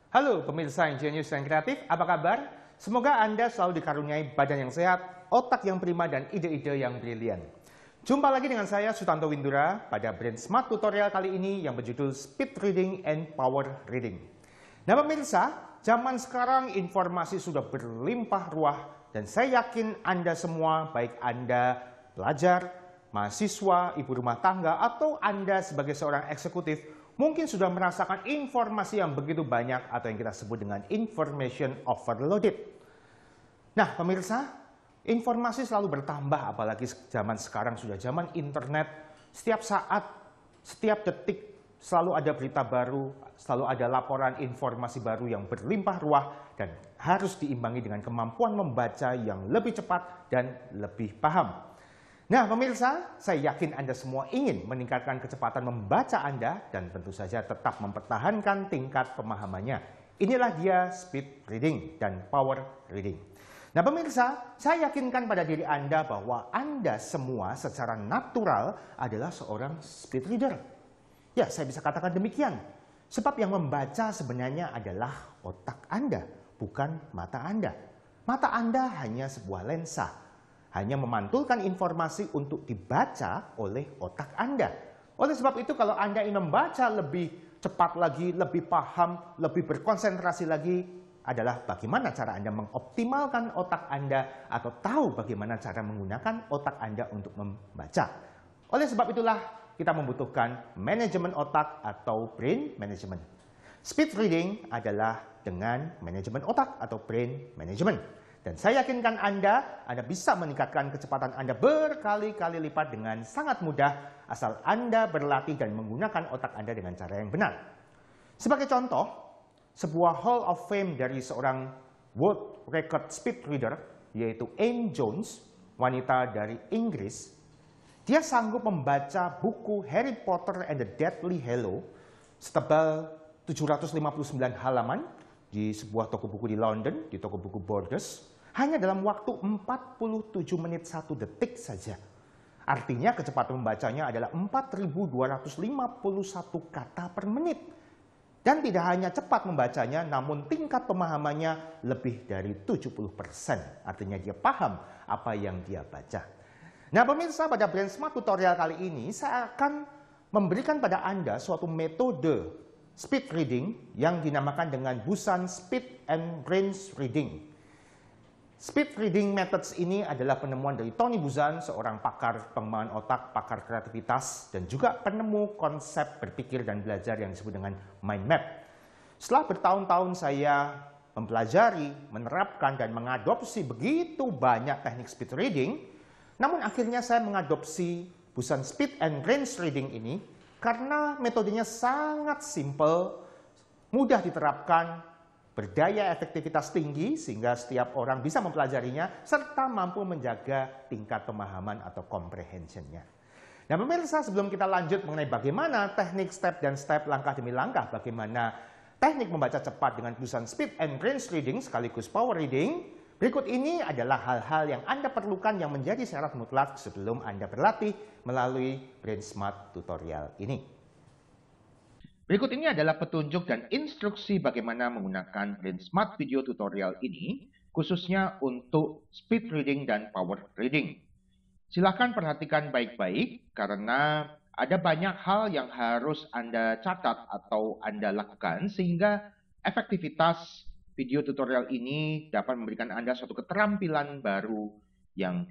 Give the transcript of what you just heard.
Halo pemirsa Ingenius dan Kreatif, apa kabar? Semoga Anda selalu dikaruniai badan yang sehat, otak yang prima, dan ide-ide yang brilian. Jumpa lagi dengan saya, Sutanto Windura, pada Brain Smart Tutorial kali ini yang berjudul Speed Reading and Power Reading. Nah pemirsa, zaman sekarang informasi sudah berlimpah ruah, dan saya yakin Anda semua, baik Anda pelajar, mahasiswa, ibu rumah tangga, atau Anda sebagai seorang eksekutif, mungkin sudah merasakan informasi yang begitu banyak atau yang kita sebut dengan information overloaded. Nah, pemirsa, informasi selalu bertambah, apalagi zaman sekarang sudah zaman internet. Setiap saat, setiap detik selalu ada berita baru, selalu ada laporan informasi baru yang berlimpah ruah dan harus diimbangi dengan kemampuan membaca yang lebih cepat dan lebih paham. Nah pemirsa, saya yakin Anda semua ingin meningkatkan kecepatan membaca Anda dan tentu saja tetap mempertahankan tingkat pemahamannya. Inilah dia speed reading dan power reading. Nah pemirsa, saya yakinkan pada diri Anda bahwa Anda semua secara natural adalah seorang speed reader. Ya, saya bisa katakan demikian. Sebab yang membaca sebenarnya adalah otak Anda, bukan mata Anda. Mata Anda hanya sebuah lensa. Hanya memantulkan informasi untuk dibaca oleh otak Anda. Oleh sebab itu kalau Anda ingin membaca lebih cepat lagi, lebih paham, lebih berkonsentrasi lagi, adalah bagaimana cara Anda mengoptimalkan otak Anda atau tahu bagaimana cara menggunakan otak Anda untuk membaca. Oleh sebab itulah kita membutuhkan manajemen otak atau brain management. Speed reading adalah dengan manajemen otak atau brain management. Dan saya yakinkan Anda bisa meningkatkan kecepatan Anda berkali-kali lipat dengan sangat mudah asal Anda berlatih dan menggunakan otak Anda dengan cara yang benar. Sebagai contoh, sebuah Hall of Fame dari seorang World Record Speed Reader, yaitu Anne Jones, wanita dari Inggris. Dia sanggup membaca buku Harry Potter and the Deathly Hallows setebal 759 halaman di sebuah toko buku di London, di toko buku Borders, hanya dalam waktu 47 menit 1 detik saja. Artinya kecepatan membacanya adalah 4.251 kata per menit. Dan tidak hanya cepat membacanya, namun tingkat pemahamannya lebih dari 70%. Artinya dia paham apa yang dia baca. Nah pemirsa, pada Brain Smart Tutorial kali ini saya akan memberikan pada Anda suatu metode speed reading yang dinamakan dengan Busan Speed and Range Reading. Speed reading methods ini adalah penemuan dari Tony Buzan, seorang pakar pengembangan otak, pakar kreativitas, dan juga penemu konsep berpikir dan belajar yang disebut dengan mind map. Setelah bertahun-tahun saya mempelajari, menerapkan, dan mengadopsi begitu banyak teknik speed reading, namun akhirnya saya mengadopsi Busan Speed and Range Reading ini karena metodenya sangat simpel, mudah diterapkan, berdaya efektivitas tinggi sehingga setiap orang bisa mempelajarinya serta mampu menjaga tingkat pemahaman atau comprehension-nya. Nah pemirsa, sebelum kita lanjut mengenai bagaimana teknik step dan step langkah demi langkah, bagaimana teknik membaca cepat dengan Busan Speed and Range Reading sekaligus Power Reading, berikut ini adalah hal-hal yang Anda perlukan yang menjadi syarat mutlak sebelum Anda berlatih melalui Brain Smart Tutorial ini. Berikut ini adalah petunjuk dan instruksi bagaimana menggunakan Brain Smart Video Tutorial ini, khususnya untuk Speed Reading dan Power Reading. Silahkan perhatikan baik-baik karena ada banyak hal yang harus Anda catat atau Anda lakukan sehingga efektivitas video tutorial ini dapat memberikan Anda suatu keterampilan baru yang